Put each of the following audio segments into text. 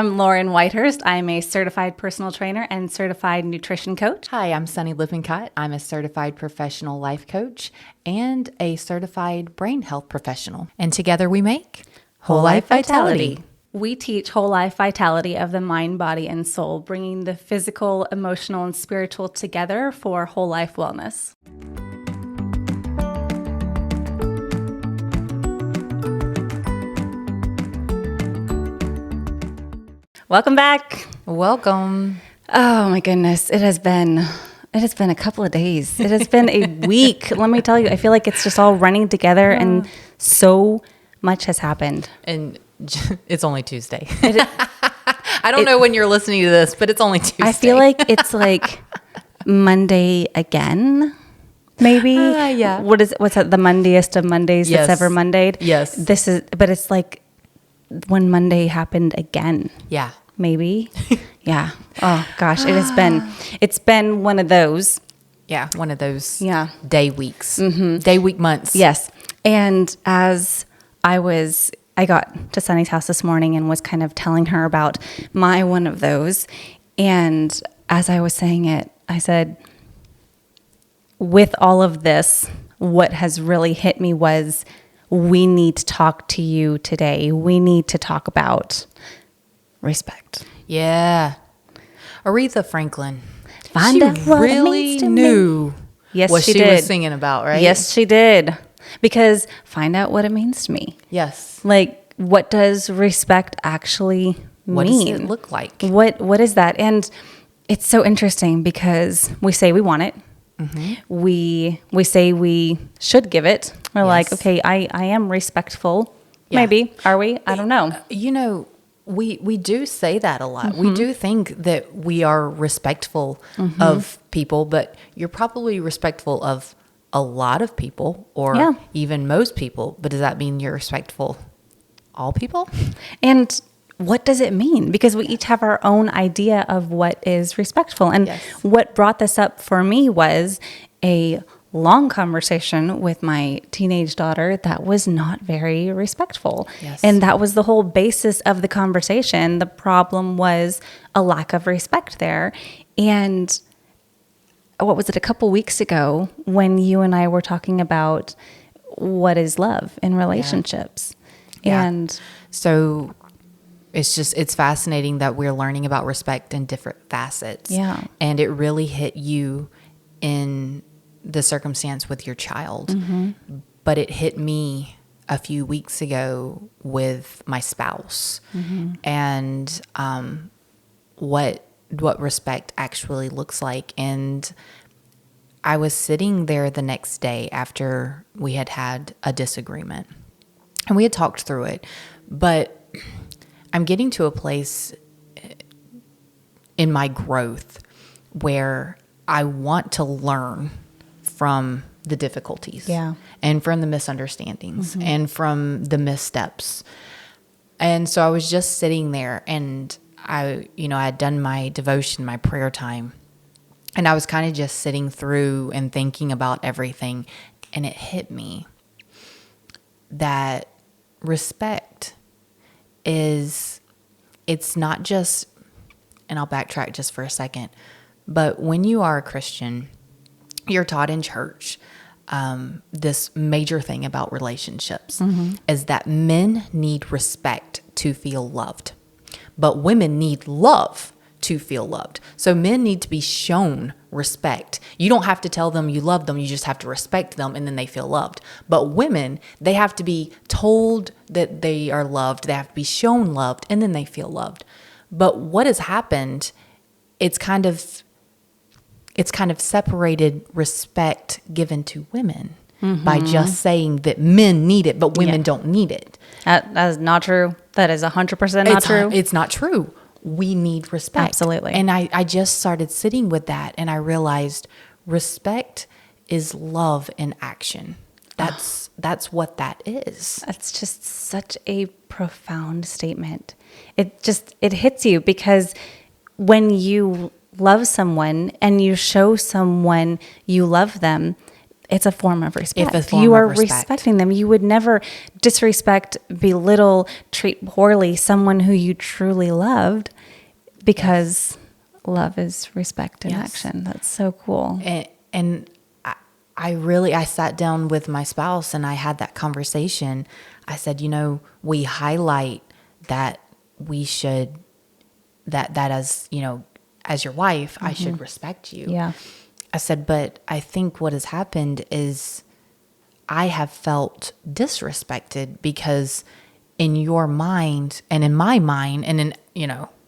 I'm Lauren Whiteurst. I'm a certified personal trainer and certified nutrition coach. Hi, I'm Sunni Lippincott. I'm a certified professional life coach and a certified brain health professional. And together we make Whole Life Vitality. We teach whole life vitality of the mind, body, and soul, bringing the physical, emotional, and spiritual together for whole life wellness. Welcome back. Welcome. Oh my goodness. It has been a couple of days. It has been a week. Let me tell you, I feel like it's just all running together and so much has happened. And it's only Tuesday. I don't know when you're listening to this, but it's only Tuesday. I feel like it's like Monday again, maybe. Yeah. What's that? The Mondayest of Mondays Yes. that's ever Mondayed? Yes. But it's like when Monday happened again. Yeah. Maybe. Yeah. Oh gosh, it's been one of those. Yeah. One of those day weeks, day week months. Yes. And as I got to Sunny's house this morning and was kind of telling her about my one of those. And as I was saying it, I said, with all of this, what has really hit me was we need to talk to you today. We need to talk about respect. Yeah. Aretha Franklin. Find out what it really means to knew Yes, what she she did. was singing about, right? Yes, she did. Because find out what it means to me. Yes. Like, what does respect actually mean? What does it look like? What is that? And it's so interesting because we say we want it. Mm-hmm. We say we should give it. We're like, okay, I am respectful. Yeah. Maybe. Are we? I don't know. You know, we do say that a lot. We do think that we are respectful of people, but you're probably respectful of a lot of people or even most people. But does that mean you're respectful all people? And what does it mean? Because we each have our own idea of what is respectful. And what brought this up for me was a long conversation with my teenage daughter that was not very respectful. Yes. And that was the whole basis of the conversation. The problem was a lack of respect there. And what was it, a couple weeks ago when you and I were talking about what is love in relationships. Yeah. And so it's fascinating that we're learning about respect in different facets. Yeah. And it really hit you in the circumstance with your child. But it hit me a few weeks ago with my spouse and what respect actually looks like. And I was sitting there the next day after we had a disagreement and we had talked through it, but I'm getting to a place in my growth where I want to learn from the difficulties and from the misunderstandings and from the missteps. And so I was just sitting there and I had done my devotion, my prayer time, and I was kind of just sitting through and thinking about everything. And it hit me that respect it's not just, and I'll backtrack just for a second, but when you are a Christian, you're taught in church this major thing about relationships is that men need respect to feel loved, but women need love to feel loved. So men need to be shown respect. You don't have to tell them you love them. You just have to respect them and then they feel loved. But women, they have to be told that they are loved. They have to be shown loved and then they feel loved. But what has happened, it's kind of separated respect given to women by just saying that men need it, but women don't need it. That is not true. That is 100% not true. It's not true. We need respect. Absolutely. And I just started sitting with that and I realized respect is love in action. That's what that is. That's just such a profound statement. It hits you because when you love someone and you show someone you love them, it's a form of respect. It's a form you of are respect. respecting them. You would never disrespect, belittle, treat poorly someone who you truly loved, because love is respect in action. That's so cool. And I sat down with my spouse and I had that conversation. I said, we highlight that we should, that as, as your wife, I should respect you. Yeah. I said, but I think what has happened is I have felt disrespected because in your mind and in my mind and in,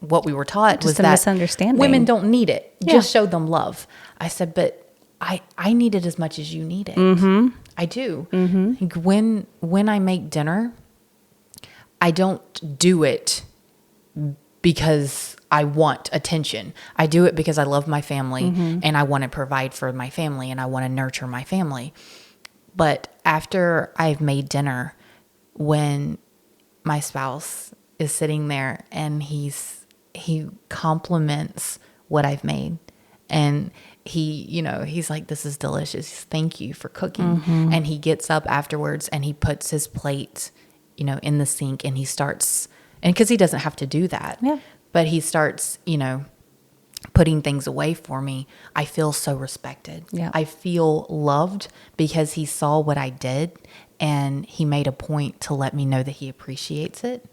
what we were taught Just was a that misunderstanding. Women don't need it. Yeah. Just show them love. I said, but I need it as much as you need it. I do. Like when I make dinner, I don't do it because I want attention. I do it because I love my family and I want to provide for my family and I want to nurture my family. But after I've made dinner, when my spouse is sitting there and he compliments what I've made, and he's like, this is delicious. Thank you for cooking. And he gets up afterwards and he puts his plate, in the sink, and he starts, and because he doesn't have to do that, but he starts, putting things away for me. I feel so respected. Yeah. I feel loved because he saw what I did and he made a point to let me know that he appreciates it.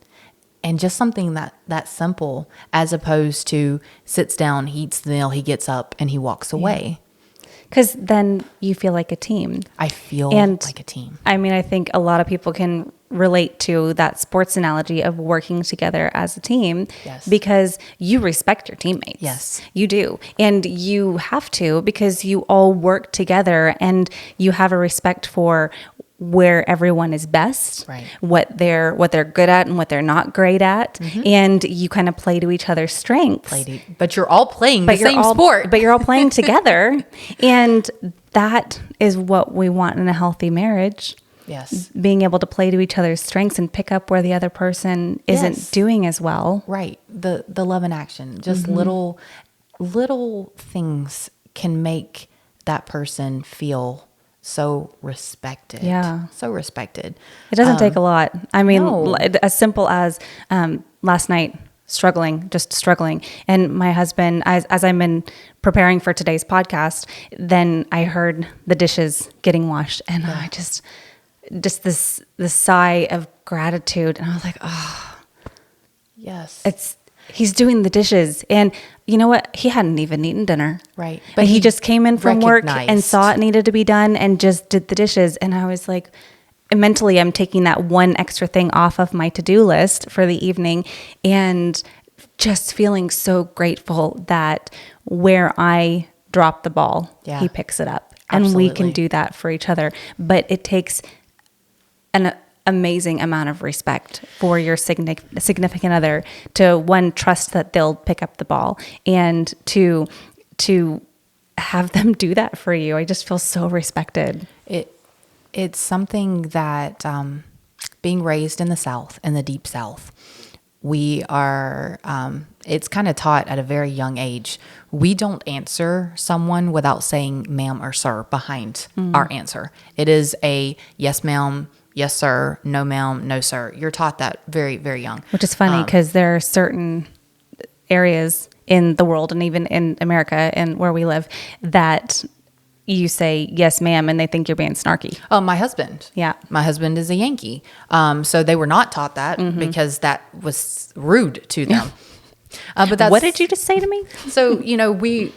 And just something that simple, as opposed to sits down, he eats the meal, he gets up and he walks away. Because then you feel like a team. I feel like a team. I mean, I think a lot of people can relate to that sports analogy of working together as a team. Yes. Because you respect your teammates. Yes. You do. And you have to, because you all work together and you have a respect for where everyone is best, right? What they're good at and what they're not great at, and you kind of play to each other's strengths. But you're all playing the same sport. But you're all playing together, and that is what we want in a healthy marriage. Yes, being able to play to each other's strengths and pick up where the other person isn't doing as well. Right. The love in action, just little things can make that person feel so respected. Yeah. So respected. It doesn't take a lot. I mean, No. as simple as last night, just struggling. And my husband, as I'm in preparing for today's podcast, then I heard the dishes getting washed. And I just this sigh of gratitude. And I was like, oh. Yes. He's doing the dishes. And you know what? He hadn't even eaten dinner. Right. But he just came in from work and recognized. saw it needed to be done and just did the dishes. And I was like, mentally, I'm taking that one extra thing off of my to-do list for the evening and just feeling so grateful that where I drop the ball, he picks it up. Absolutely. And we can do that for each other. But it takes an amazing amount of respect for your significant other to, one, trust that they'll pick up the ball, and to have them do that for you. I just feel so respected. It's something that being raised in the South, in the deep South, we are, it's kind of taught at a very young age. We don't answer someone without saying ma'am or sir behind our answer. It is a yes ma'am, yes sir, no ma'am, no sir. You're taught that very, very young. Which is funny because there are certain areas in the world and even in America and where we live that you say yes ma'am and they think you're being snarky. Oh, my husband. Yeah. My husband is a Yankee. So they were not taught that because that was rude to them. But that's, what did you just say to me? So, we,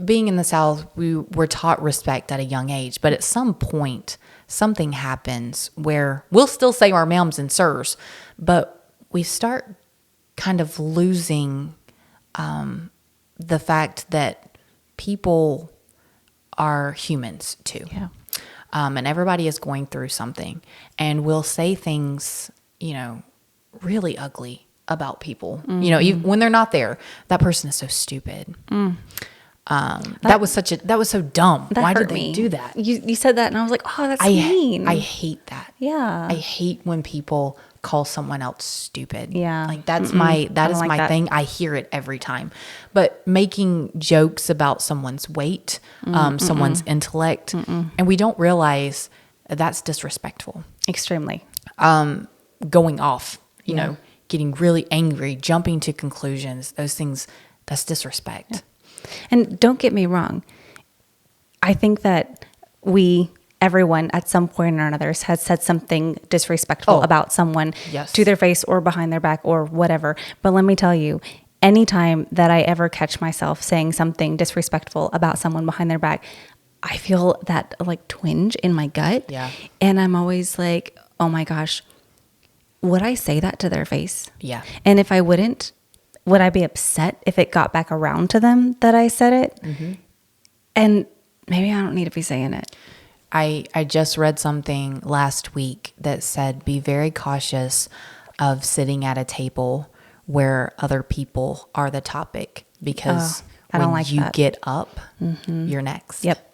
being in the South, we were taught respect at a young age, but at some point something happens where we'll still say our ma'ams and sirs, but we start kind of losing the fact that people are humans too. Yeah. And everybody is going through something, and we'll say things, really ugly about people, even when they're not there. That person is so stupid. That was so dumb. Why did they do that? You said that and I was like, oh, that's mean. I hate that. Yeah. I hate when people call someone else stupid. Yeah. Like that is my thing. I hear it every time. But making jokes about someone's weight, someone's intellect, and we don't realize that's disrespectful. Extremely. Going off, you know, getting really angry, jumping to conclusions, those things, that's disrespect. Yeah. And don't get me wrong. I think that everyone at some point or another has said something disrespectful about someone to their face or behind their back or whatever. But let me tell you, anytime that I ever catch myself saying something disrespectful about someone behind their back, I feel that like twinge in my gut. Yeah. And I'm always like, oh my gosh, would I say that to their face? Yeah. And if I wouldn't, would I be upset if it got back around to them that I said it? Mm-hmm. And maybe I don't need to be saying it. I just read something last week that said, be very cautious of sitting at a table where other people are the topic, because when you get up, you're next. Yep.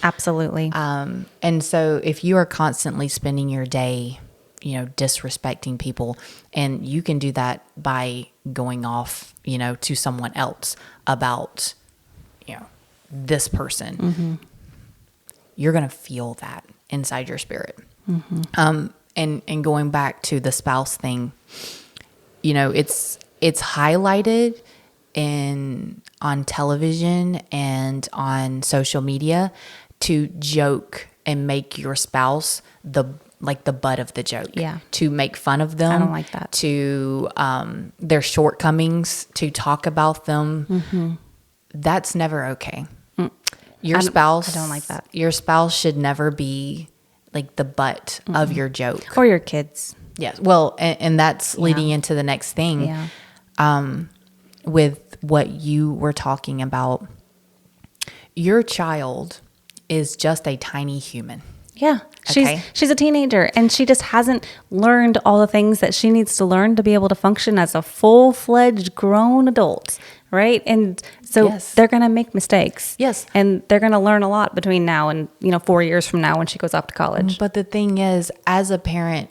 Absolutely. And so if you are constantly spending your day, you know, disrespecting people, and you can do that by going off, you know, to someone else about, you know, this person, you're going to feel that inside your spirit. And going back to the spouse thing, you know, it's highlighted on television and on social media to joke and make your spouse the butt of the joke. Yeah. To make fun of them. I don't like that. To their shortcomings, to talk about them. That's never okay. Your spouse, I don't like that. Your spouse should never be like the butt of your joke. Or your kids. Yes. Well, and that's leading into the next thing. Yeah. With what you were talking about. Your child is just a tiny human. Yeah. Okay. She's a teenager, and she just hasn't learned all the things that she needs to learn to be able to function as a full-fledged grown adult, right? And so they're going to make mistakes. Yes. And they're going to learn a lot between now and, 4 years from now when she goes off to college. But the thing is, as a parent,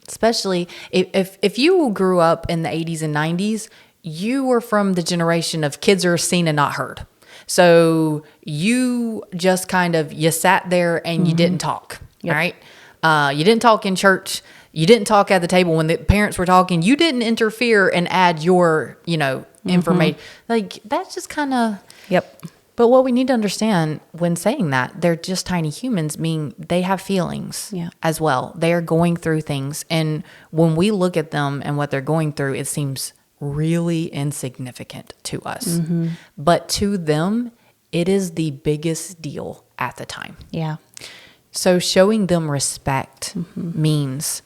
especially if you grew up in the 80s and 90s, you were from the generation of kids are seen and not heard. So you just you sat there and you didn't talk. Yep. Right? You didn't talk in church. You didn't talk at the table when the parents were talking. You didn't interfere and add your, information. Like that's just kind of. Yep. But what we need to understand when saying that, they're just tiny humans, meaning they have feelings as well. They are going through things. And when we look at them and what they're going through, it seems really insignificant to us. But to them, it is the biggest deal at the time. Yeah. So showing them respect means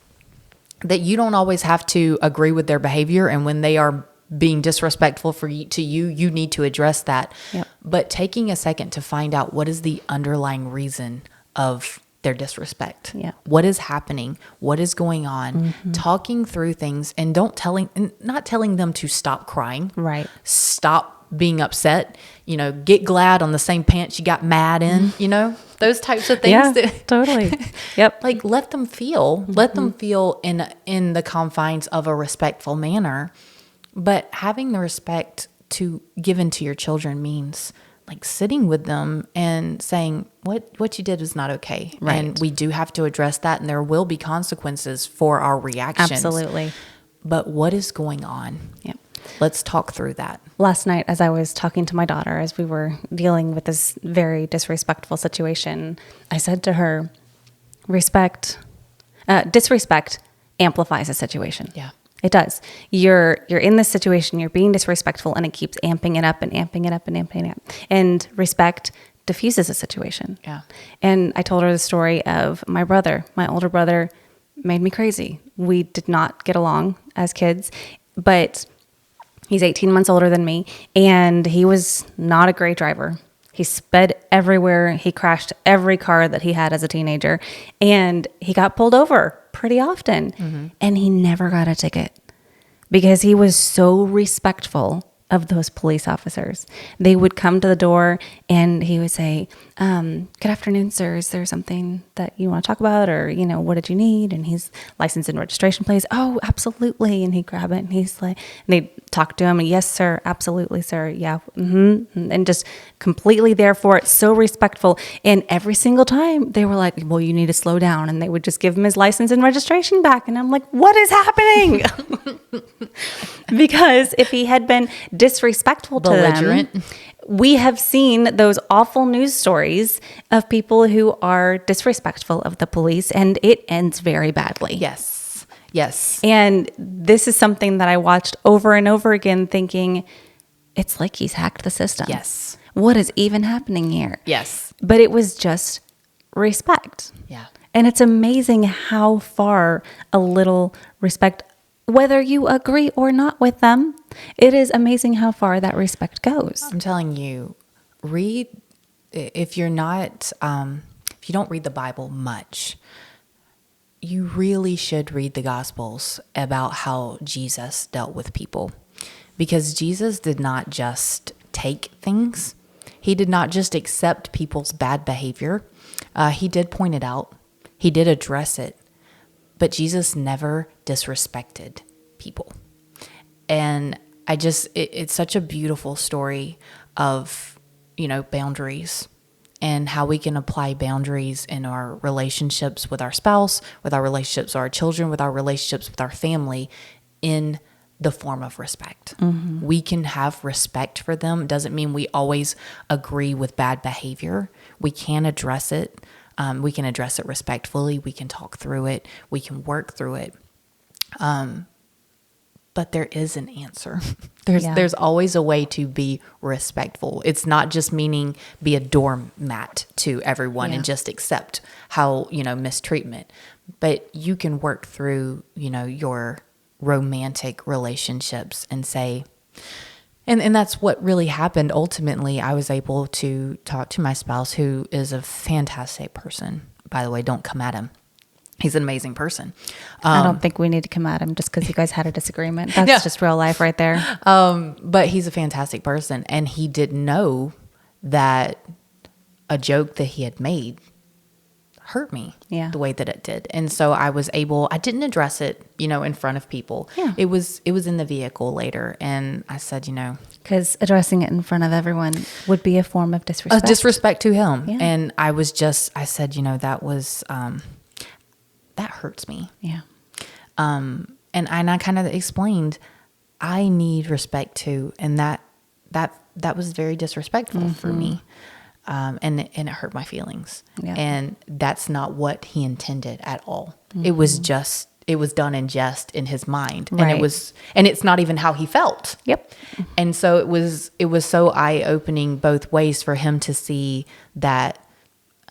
that you don't always have to agree with their behavior. And when they are being disrespectful to you, you need to address that. Yep. But taking a second to find out what is the underlying reason of their disrespect. Yeah. What is happening? What is going on? Talking through things and not telling them to stop crying. Right. Stop being upset. Get glad on the same pants you got mad in, those types of things. Yeah, totally. Yep. Like let them feel in the confines of a respectful manner. But having the respect given to your children means like sitting with them and saying what you did is not okay. Right. And we do have to address that, and there will be consequences for our reactions. Absolutely. But what is going on? Yep. Let's talk through that. Last night, as I was talking to my daughter, as we were dealing with this very disrespectful situation, I said to her, disrespect amplifies a situation. Yeah. It does. You're in this situation, you're being disrespectful, and it keeps amping it up and amping it up and amping it up. And respect diffuses a situation. Yeah. And I told her the story of my brother. My older brother made me crazy. We did not get along as kids, but he's 18 months older than me, and he was not a great driver. He sped everywhere. He crashed every car that he had as a teenager, and he got pulled over pretty often, and he never got a ticket because he was so respectful of those police officers. They would come to the door, and he would say, "Good afternoon, sir. Is there something that you want to talk about? Or, what did you need? And he's license and registration, please. Oh, absolutely. And he'd grab it and he's like, and they'd talk to him. And yes, sir. Absolutely, sir. Yeah. Mm-hmm. And just completely there for it. So respectful. And every single time they were like, well, you need to slow down. And they would just give him his license and registration back. And I'm like, what is happening? Because if he had been disrespectful to them, we have seen those awful news stories of people who are disrespectful of the police, and it ends very badly. Yes. Yes. And this is something that I watched over and over again thinking, it's like he's hacked the system. Yes. What is even happening here? Yes. But it was just respect. Yeah. And it's amazing how far a little respect, whether you agree or not with them, it is amazing how far that respect goes. I'm telling you, if you don't read the Bible much, you really should read the Gospels about how Jesus dealt with people. Because Jesus did not just take things. He did not just accept people's bad behavior. He did point it out. He did address it. But Jesus never disrespected people. And it's such a beautiful story of, boundaries and how we can apply boundaries in our relationships with our spouse, with our relationships with our children, with our relationships with our family in the form of respect. Mm-hmm. We can have respect for them. It doesn't mean we always agree with bad behavior. We can address it. We can address it respectfully. We can talk through it. We can work through it. But there is an answer. There's always a way to be respectful. It's not just meaning be a doormat to everyone and just accept how, mistreatment. But you can work through, your romantic relationships and say, and that's what really happened. Ultimately, I was able to talk to my spouse, who is a fantastic person. By the way, don't come at him. He's an amazing person. I don't think we need to come at him just because you guys had a disagreement. That's just real life right there. But he's a fantastic person. And he didn't know that a joke that he had made hurt me the way that it did. And so I didn't address it, in front of people. Yeah. It was in the vehicle later. And I said, because addressing it in front of everyone would be a form of disrespect. A disrespect to him. Yeah. And I said, that was, that hurts me. Yeah. And I kind of explained, I need respect too. And that was very disrespectful for me. And it hurt my feelings. Yeah. And that's not what he intended at all. Mm-hmm. It was done in jest in his mind. Right. And it's not even how he felt. Yep. And so it was so eye-opening both ways for him to see that,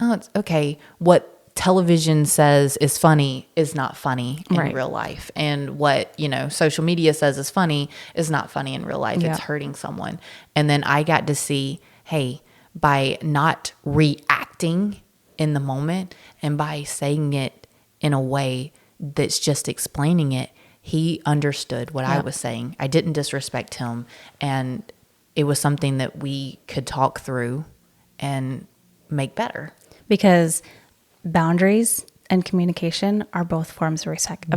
it's okay. What television says is funny is not funny in real life. And what, social media says is funny is not funny in real life. Yeah. It's hurting someone. And then I got to see, hey, by not reacting in the moment and by saying it in a way that's just explaining it, he understood what I was saying. I didn't disrespect him. And it was something that we could talk through and make better. Because boundaries and communication are both forms of respect.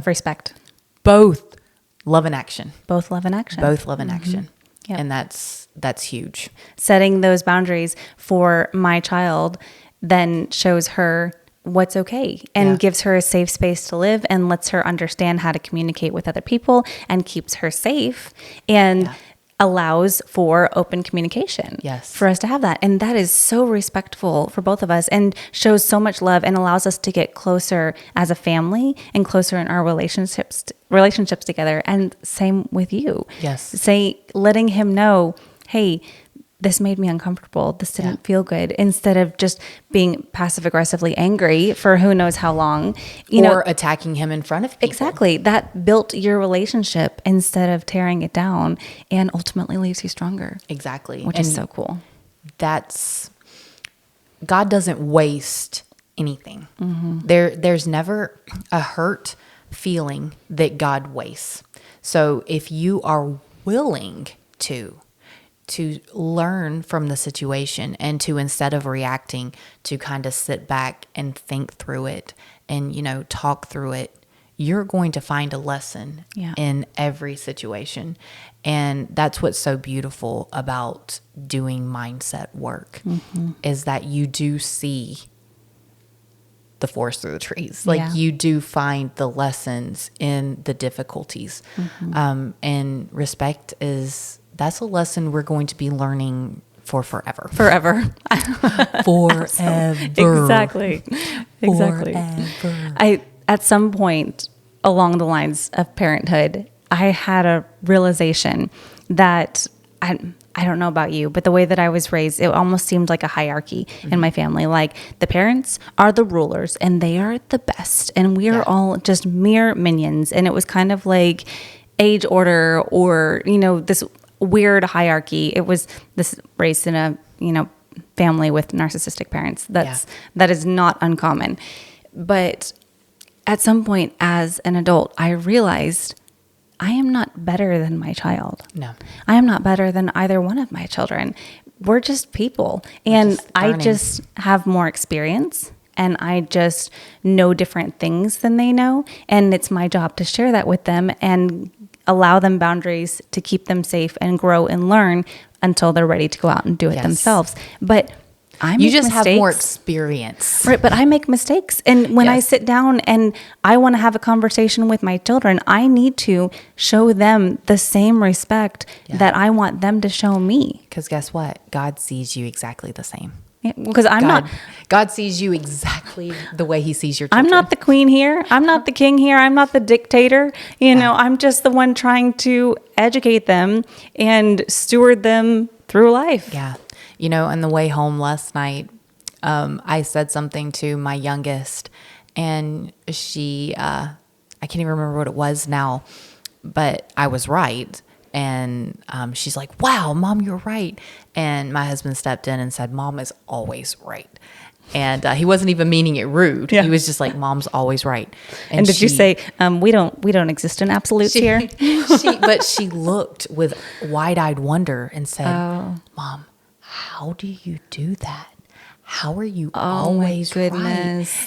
Both love and action. Both love and action. Both love and action. Yep. And that's huge. Setting those boundaries for my child then shows her what's okay and gives her a safe space to live and lets her understand how to communicate with other people and keeps her safe and allows for open communication for us to have that. And that is so respectful for both of us and shows so much love and allows us to get closer as a family and closer in our relationships together. And same with you. Yes. Letting him know, hey, this made me uncomfortable. This didn't feel good. Instead of just being passive aggressively angry for who knows how long, or attacking him in front of people. Exactly. That built your relationship instead of tearing it down and ultimately leaves you stronger. Exactly. Which is so cool. God doesn't waste anything. Mm-hmm. There's never a hurt feeling that God wastes. So if you are willing to, to learn from the situation and to, instead of reacting, to kind of sit back and think through it and, talk through it. You're going to find a lesson in every situation. And that's what's so beautiful about doing mindset work, is that you do see the forest through the trees. Like you do find the lessons in the difficulties. And respect that's a lesson we're going to be learning for forever. Forever. Exactly. Forever. At some point along the lines of parenthood, I had a realization that I don't know about you, but the way that I was raised, it almost seemed like a hierarchy in my family. Like the parents are the rulers and they are the best. And we are all just mere minions. And it was kind of like age order or, this weird hierarchy. It was this raised in a, family with narcissistic parents. That is not uncommon. But at some point as an adult, I realized I am not better than my child. No. I am not better than either one of my children. We're just people. And I just have more experience and I just know different things than they know. And it's my job to share that with them and allow them boundaries to keep them safe and grow and learn until they're ready to go out and do it themselves. But you just have more experience. Right, but I make mistakes. And when I sit down and I want to have a conversation with my children, I need to show them the same respect that I want them to show me. Because guess what? God sees you exactly the same. Because God sees you exactly the way he sees your children. I'm not the queen here. I'm not the king here. I'm not the dictator. I'm just the one trying to educate them and steward them through life. Yeah. On the way home last night, I said something to my youngest, and she, I can't even remember what it was now, but I was right. And she's like, wow, Mom, you're right. And my husband stepped in and said, Mom is always right. And he wasn't even meaning it rude. Yeah. He was just like, Mom's always right. And did you say, we don't exist in absolutes here? But she looked with wide-eyed wonder and said, Mom, how do you do that? How are you always right?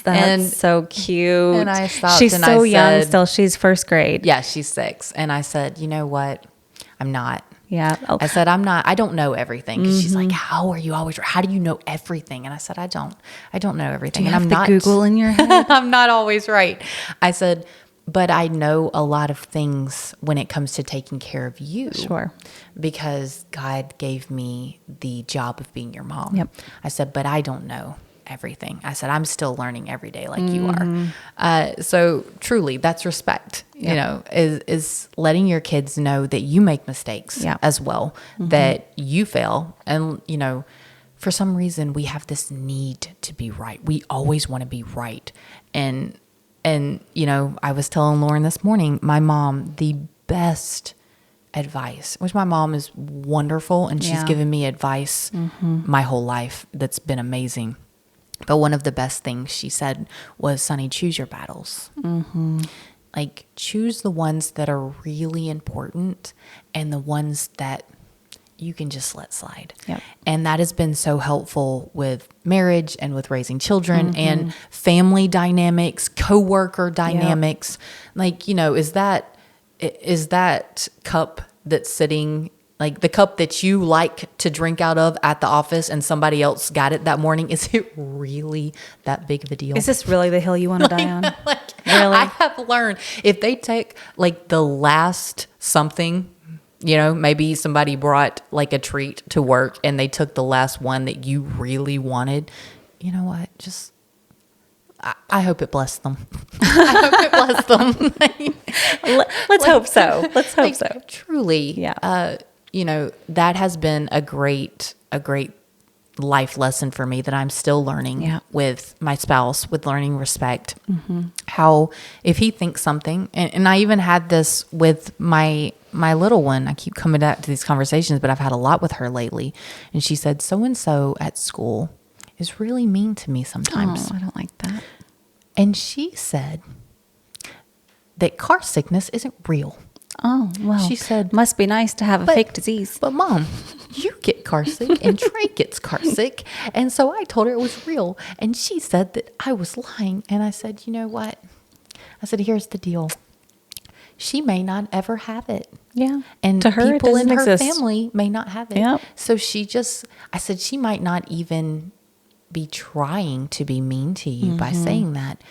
That's so cute. And I stopped. She's so young still. She's first grade. Yeah, she's 6. And I said, you know what? I'm not. Yeah. I said, I'm not. I don't know everything. Because she's like, how are you always right? How do you know everything? And I said, I don't know everything. Do you and have I'm the not Google in your head. I'm not always right. I said, but I know a lot of things when it comes to taking care of you. Sure. Because God gave me the job of being your mom. Yep. I said, but I don't know everything. I said, I'm still learning every day like you are. So truly, that's respect, is letting your kids know that you make mistakes as well, that you fail. And, for some reason, we have this need to be right. We always want to be right. And I was telling Lauren this morning, my mom, the best advice, which my mom is wonderful and she's given me advice my whole life that's been amazing. But one of the best things she said was, Sunny, choose your battles. Like, choose the ones that are really important and the ones that you can just let slide. Yep. And that has been so helpful with marriage and with raising children and family dynamics, coworker dynamics. Like, is that cup that's sitting, like the cup that you like to drink out of at the office and somebody else got it that morning, is it really that big of a deal? Is this really the hill you want to die on? Really? I have learned if they take like the last something, maybe somebody brought like a treat to work and they took the last one that you really wanted, you know what? Just, I hope it blessed them. I hope it blessed them. Let's hope so. Let's hope so. Truly. Yeah. That has been a great life lesson for me that I'm still learning with my spouse, with learning respect. How if he thinks something, and I even had this with my little one. I keep coming back to these conversations, but I've had a lot with her lately. And she said, so-and-so at school is really mean to me sometimes. Oh, I don't like that. And she said that car sickness isn't real. Oh, well, She said, must be nice to have a fake disease. But Mom, you get car sick and Trey gets car sick. And so I told her it was real. And she said that I was lying. And I said, you know what? I said, here's the deal. She may not ever have it. Yeah. And to her, people in her exist. family may not have it. Yep. So I said, she might not even be trying to be mean to you by saying that.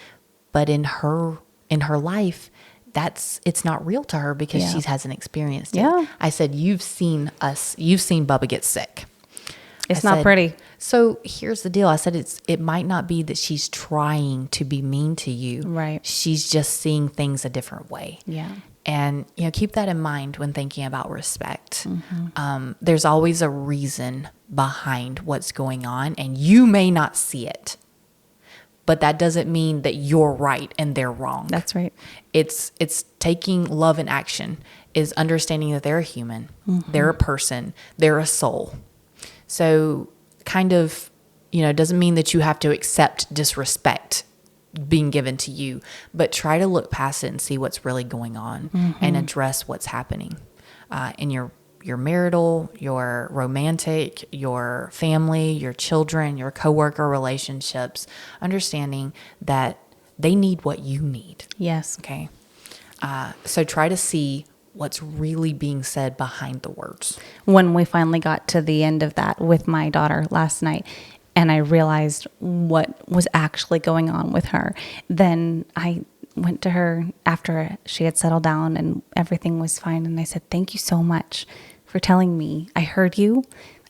But in her life, it's not real to her because she hasn't experienced it. Yeah. I said, you've seen Bubba get sick. It's not pretty. So here's the deal. I said, it might not be that she's trying to be mean to you. Right. She's just seeing things a different way. Yeah. And, keep that in mind when thinking about respect. There's always a reason behind what's going on, and you may not see it. But that doesn't mean that you're right and they're wrong. That's right. It's taking love in action, is understanding that they're a human, they're a person, they're a soul. So kind of, doesn't mean that you have to accept disrespect being given to you, but try to look past it and see what's really going on and address what's happening in your marital, your romantic, your family, your children, your coworker relationships, understanding that they need what you need. Yes. Okay. So try to see what's really being said behind the words. When we finally got to the end of that with my daughter last night, and I realized what was actually going on with her, then I went to her after she had settled down and everything was fine. And I said, thank you so much for telling me. I heard you.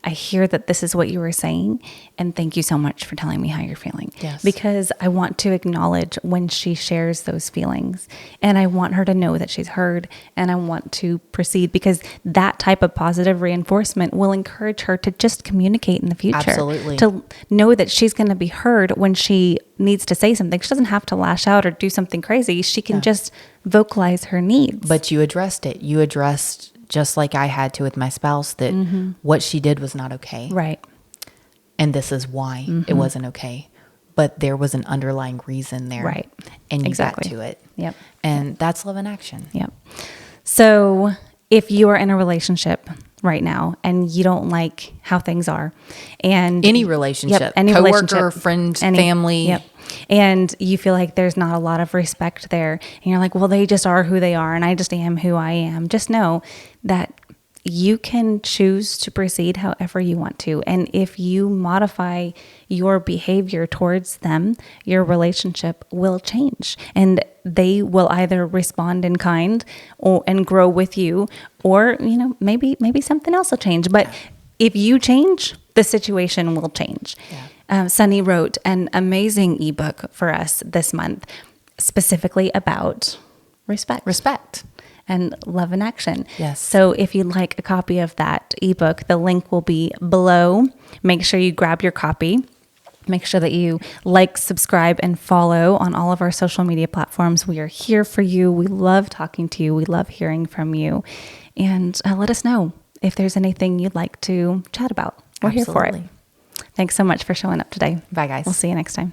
I hear that this is what you were saying. And thank you so much for telling me how you're feeling. Yes. Because I want to acknowledge when she shares those feelings. And I want her to know that she's heard. And I want to proceed because that type of positive reinforcement will encourage her to just communicate in the future. Absolutely. To know that she's going to be heard when she needs to say something. She doesn't have to lash out or do something crazy. She can just vocalize her needs. But you addressed it. You addressed, just like I had to with my spouse, that what she did was not okay. Right. And this is why it wasn't okay. But there was an underlying reason there. Right. And you Exactly. got to it. Yep. And that's love in action. Yep. So if you are in a relationship right now and you don't like how things are, and Any relationship, any coworker, relationship, friend, family. Yep. And you feel like there's not a lot of respect there. And you're like, well, they just are who they are. And I just am who I am. Just know that you can choose to proceed however you want to. And if you modify your behavior towards them, your relationship will change. And they will either respond in kind and grow with you, or, maybe something else will change. But if you change, the situation will change. Yeah. Sunny wrote an amazing ebook for us this month, specifically about respect and love in action. Yes. So if you'd like a copy of that ebook, the link will be below. Make sure you grab your copy. Make sure that you like, subscribe, and follow on all of our social media platforms. We are here for you. We love talking to you. We love hearing from you. And let us know if there's anything you'd like to chat about. We're here for it. Thanks so much for showing up today. Bye, guys. We'll see you next time.